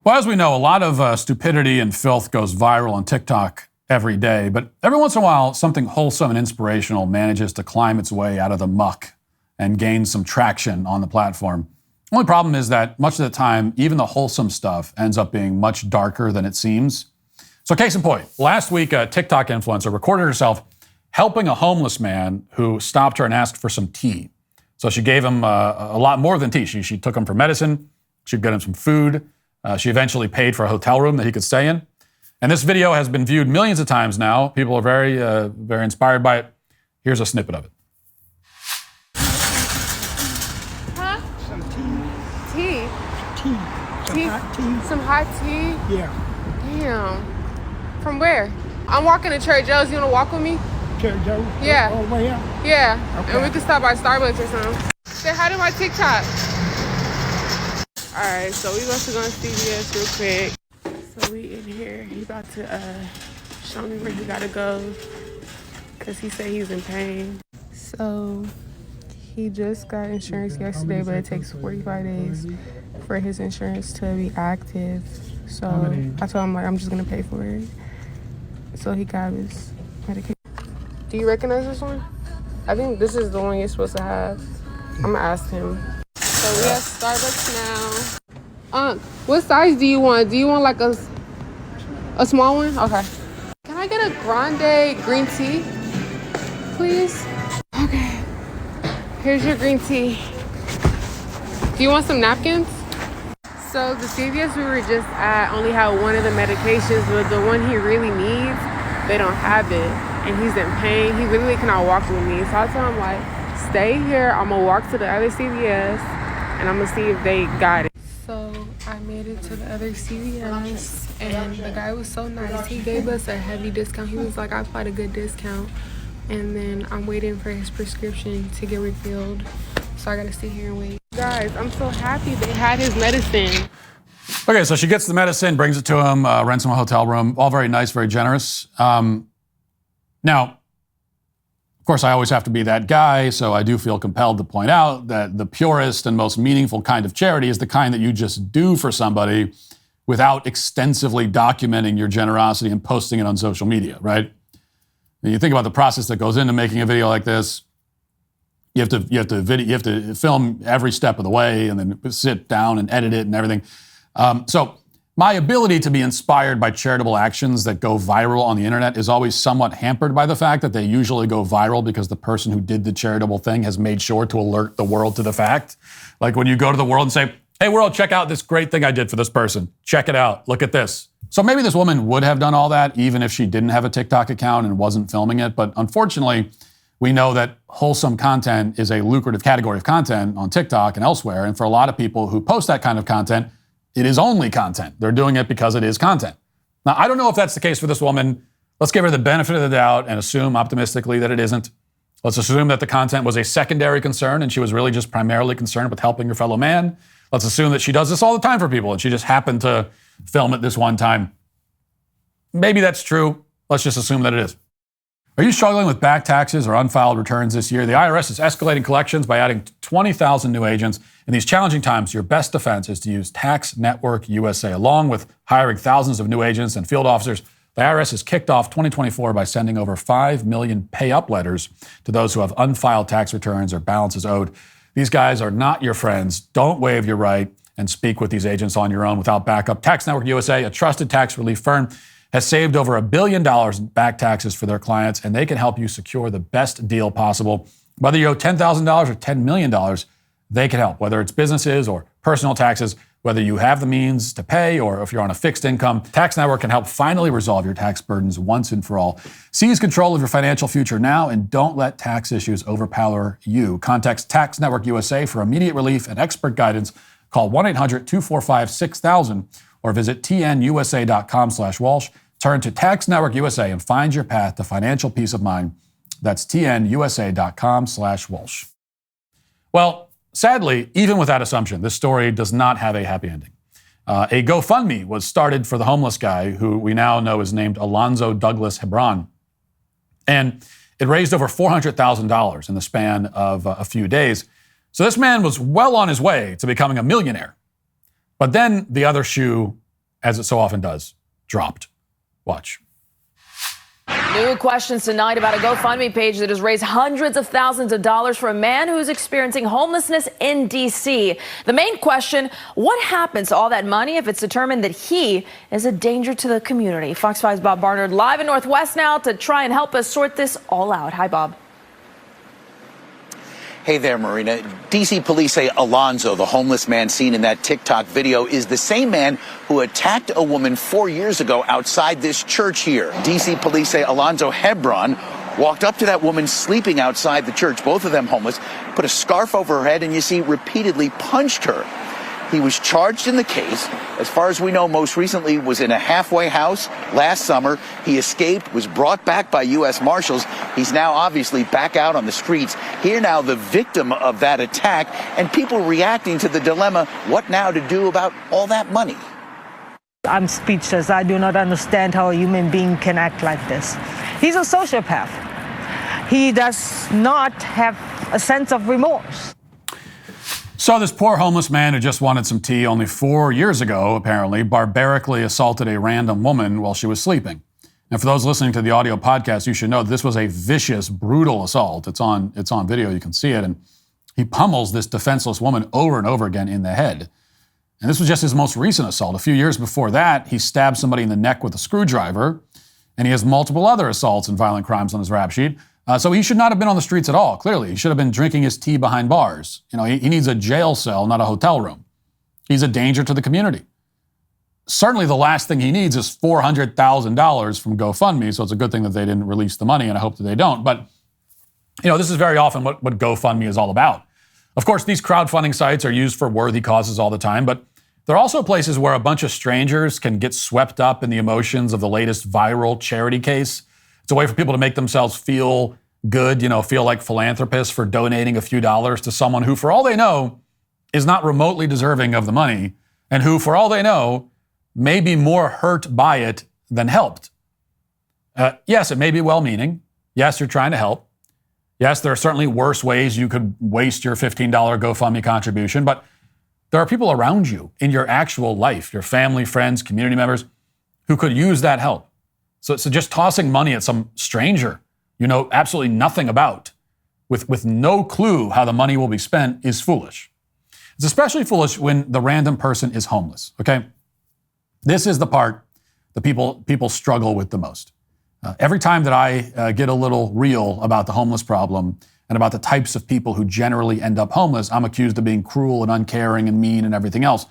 Well, as we know, a lot of stupidity and filth goes viral on TikTok every day, but every once in a while, something wholesome and inspirational manages to climb its way out of the muck and gain some traction on the platform. The only problem is that much of the time, even the wholesome stuff ends up being much darker than it seems. So case in point, last week, a TikTok influencer recorded herself helping a homeless man who stopped her and asked for some tea. So she gave him a lot more than tea. She took him for medicine. She'd get him some food. She eventually paid for a hotel room that he could stay in. And this video has been viewed millions of times now. People are very inspired by it. Here's a snippet of it. Huh? Some tea. Tea? Tea. Some hot tea. Some hot tea? Yeah. Damn. From where? I'm walking to Trader Joe's. You want to walk with me? Trader Joe's? Yeah. All the way up? Yeah. Okay. And we can stop by Starbucks or something. Say hi to my TikTok. All right, so we about to go on CVS real quick. So we in here. He about to show me where he gotta go because he said he's in pain. So he just got insurance yesterday, but it takes 45 days for his insurance to be active. So I told him, like, I'm just gonna pay for it. So he got his medication. Do you recognize this one? I think this is the one you're supposed to have. I'm gonna ask him. So we at Starbucks now. What size do you want? Do you want like a small one? Okay. Can I get a grande green tea, please? Okay. Here's your green tea. Do you want some napkins? So the CVS we were just at only had one of the medications, but the one he really needs, they don't have it. And he's in pain. He literally cannot walk with me. So I told him, like, stay here. I'm gonna walk to the other CVS and I'm gonna see if they got it. So I made it to the other CVS and the guy was so nice. He gave us a heavy discount. He was like, I applied a good discount. And then I'm waiting for his prescription to get refilled. So I gotta sit here and wait. Guys, I'm so happy they had his medicine. Okay, so she gets the medicine, brings it to him, rents him a hotel room. All very nice, very generous. Now, of course, I always have to be that guy, so I do feel compelled to point out that the purest and most meaningful kind of charity is the kind that you just do for somebody without extensively documenting your generosity and posting it on social media, right? And you think about the process that goes into making a video like this. You have to film every step of the way and then sit down and edit it and everything. So my ability to be inspired by charitable actions that go viral on the internet is always somewhat hampered by the fact that they usually go viral because the person who did the charitable thing has made sure to alert the world to the fact. Like when you go to the world and say, hey, world, check out this great thing I did for this person. Check it out. Look at this. So maybe this woman would have done all that even if she didn't have a TikTok account and wasn't filming it. But unfortunately, we know that wholesome content is a lucrative category of content on TikTok and elsewhere. And for a lot of people who post that kind of content, it is only content. They're doing it because it is content. Now, I don't know if that's the case for this woman. Let's give her the benefit of the doubt and assume optimistically that it isn't. Let's assume that the content was a secondary concern and she was really just primarily concerned with helping her fellow man. Let's assume that she does this all the time for people and she just happened to film it this one time. Maybe that's true. Let's just assume that it is. Are you struggling with back taxes or unfiled returns this year? The IRS is escalating collections by adding 20,000 new agents. In these challenging times, your best defense is to use Tax Network USA. Along with hiring thousands of new agents and field officers, the IRS has kicked off 2024 by sending over 5 million pay-up letters to those who have unfiled tax returns or balances owed. These guys are not your friends. Don't waive your right and speak with these agents on your own without backup. Tax Network USA, a trusted tax relief firm, has saved over $1 billion in back taxes for their clients, and they can help you secure the best deal possible. Whether you owe $10,000 or $10 million, they can help. Whether it's businesses or personal taxes, whether you have the means to pay or if you're on a fixed income, Tax Network can help finally resolve your tax burdens once and for all. Seize control of your financial future now and don't let tax issues overpower you. Contact Tax Network USA for immediate relief and expert guidance. Call 1-800-245-6000 or visit tnusa.com/Walsh. Turn to Tax Network USA and find your path to financial peace of mind. That's tnusa.com/Walsh. Well, sadly, even with that assumption, this story does not have a happy ending. A GoFundMe was started for the homeless guy who we now know is named Alonzo Douglas Hebron. And it raised over $400,000 in the span of a few days. So this man was well on his way to becoming a millionaire. But then the other shoe as it so often does, dropped. Watch. New questions tonight about a GoFundMe page that has raised hundreds of thousands of dollars for a man who's experiencing homelessness in D.C. The main question, what happens to all that money if it's determined that he is a danger to the community? Fox 5's Bob Barnard live in Northwest now to try and help us sort this all out. Hi, Bob. Hey there, Marina. D.C. police say Alonzo, the homeless man seen in that TikTok video, is the same man who attacked a woman 4 years ago outside this church here. D.C. police say Alonzo Hebron walked up to that woman sleeping outside the church, both of them homeless, put a scarf over her head, and you see repeatedly punched her. He was charged in the case. As far as we know, most recently was in a halfway house last summer. He escaped, was brought back by U.S. Marshals. He's now obviously back out on the streets. Here now, the victim of that attack, and people reacting to the dilemma, what now to do about all that money? I'm speechless. I do not understand how a human being can act like this. He's a sociopath. He does not have a sense of remorse. So this poor homeless man who just wanted some tea only 4 years ago, apparently, barbarically assaulted a random woman while she was sleeping. And for those listening to the audio podcast, you should know this was a vicious, brutal assault. It's on video, you can see it. And he pummels this defenseless woman over and over again in the head. And this was just his most recent assault. A few years before that, he stabbed somebody in the neck with a screwdriver. And he has multiple other assaults and violent crimes on his rap sheet. So he should not have been on the streets at all, clearly. He should have been drinking his tea behind bars. You know, he needs a jail cell, not a hotel room. He's a danger to the community. Certainly the last thing he needs is $400,000 from GoFundMe, so it's a good thing that they didn't release the money, and I hope that they don't. But, you know, this is very often what GoFundMe is all about. Of course, these crowdfunding sites are used for worthy causes all the time, but they're also places where a bunch of strangers can get swept up in the emotions of the latest viral charity case. It's a way for people to make themselves feel good, you know, feel like philanthropists for donating a few dollars to someone who, for all they know, is not remotely deserving of the money, and who, for all they know, may be more hurt by it than helped. Yes, it may be well-meaning. Yes, you're trying to help. Yes, there are certainly worse ways you could waste your $15 GoFundMe contribution, but there are people around you in your actual life, your family, friends, community members, who could use that help. So just tossing money at some stranger you know absolutely nothing about, with no clue how the money will be spent, is foolish. It's especially foolish when the random person is homeless, okay? This is the part that people struggle with the most. Every time that I get a little real about the homeless problem and about the types of people who generally end up homeless, I'm accused of being cruel and uncaring and mean and everything else.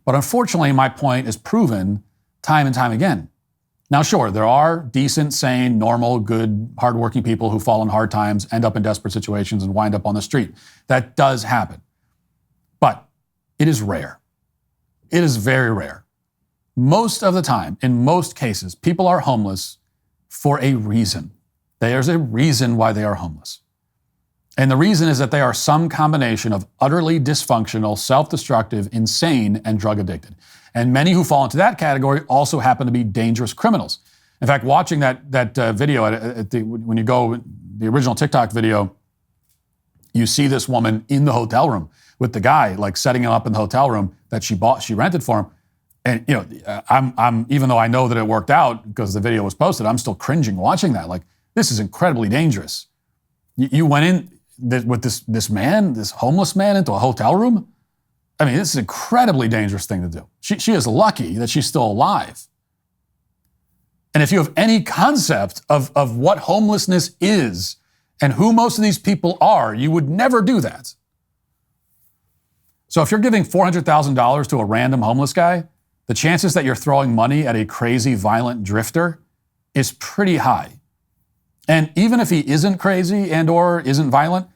But unfortunately, my point is proven time and time again. Now, sure, there are decent, sane, normal, good, hardworking people who fall in hard times, end up in desperate situations, and wind up on the street. That does happen. But it is rare. It is very rare. Most of the time, in most cases, people are homeless for a reason. There's a reason why they are homeless. And the reason is that they are some combination of utterly dysfunctional, self-destructive, insane, and drug addicted. And many who fall into that category also happen to be dangerous criminals. In fact, watching that video, when you go, the original TikTok video, you see this woman in the hotel room with the guy, like setting him up in the hotel room that she rented for him. And, you know, I'm even though I know that it worked out because the video was posted, I'm still cringing watching that. Like, this is incredibly dangerous. You went in with this man, this homeless man, into a hotel room? I mean, this is an incredibly dangerous thing to do. She is lucky that she's still alive. And if you have any concept of what homelessness is and who most of these people are, you would never do that. So if you're giving $400,000 to a random homeless guy, the chances that you're throwing money at a crazy, violent drifter is pretty high. And even if he isn't crazy and or isn't violent,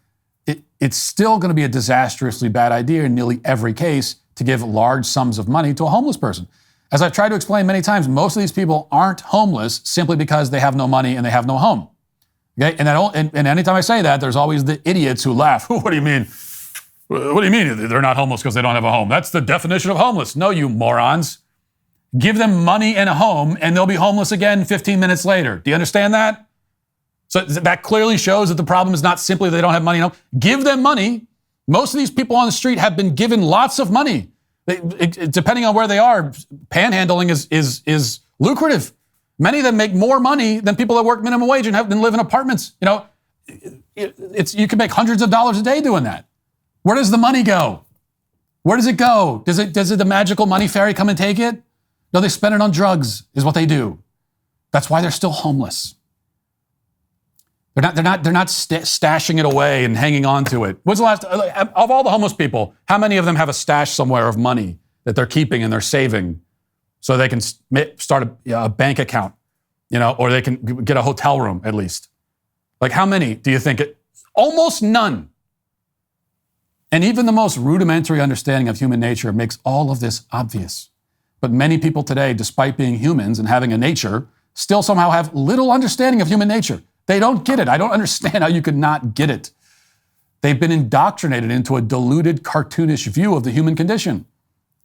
it's still going to be a disastrously bad idea in nearly every case to give large sums of money to a homeless person. As I've tried to explain many times, most of these people aren't homeless simply because they have no money and they have no home. Okay? And anytime I say that, there's always the idiots who laugh. What do you mean? What do you mean they're not homeless because they don't have a home? That's the definition of homeless. No, you morons. Give them money and a home, and they'll be homeless again 15 minutes later. Do you understand that? So that clearly shows that the problem is not simply they don't have money. No, give them money. Most of these people on the street have been given lots of money. Depending on where they are, panhandling is lucrative. Many of them make more money than people that work minimum wage and live in apartments. You know, you can make hundreds of dollars a day doing that. Where does the money go? Where does it go? Does the magical money fairy come and take it? No, they spend it on drugs, is what they do. That's why they're still homeless. They're not stashing it away and hanging on to it. When's the last, of all the homeless people, how many of them have a stash somewhere of money that they're keeping and they're saving so they can start a bank account, you know, or they can get a hotel room at least? Like, how many do you think? Almost none. And even the most rudimentary understanding of human nature makes all of this obvious. But many people today, despite being humans and having a nature, still somehow have little understanding of human nature. They don't get it. I don't understand how you could not get it. They've been indoctrinated into a diluted, cartoonish view of the human condition.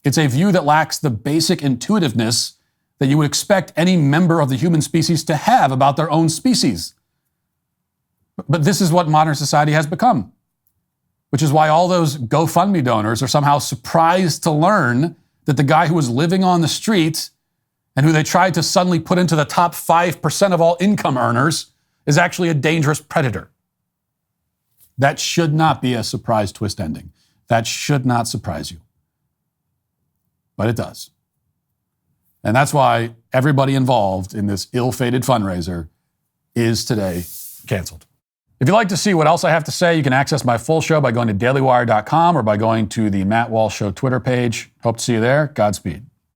It's a view that lacks the basic intuitiveness that you would expect any member of the human species to have about their own species. But this is what modern society has become, which is why all those GoFundMe donors are somehow surprised to learn that the guy who was living on the street and who they tried to suddenly put into the top 5% of all income earners is actually a dangerous predator. That should not be a surprise twist ending. That should not surprise you. But it does. And that's why everybody involved in this ill-fated fundraiser is today canceled. If you'd like to see what else I have to say, you can access my full show by going to dailywire.com or by going to the Matt Walsh Show Twitter page. Hope to see you there. Godspeed.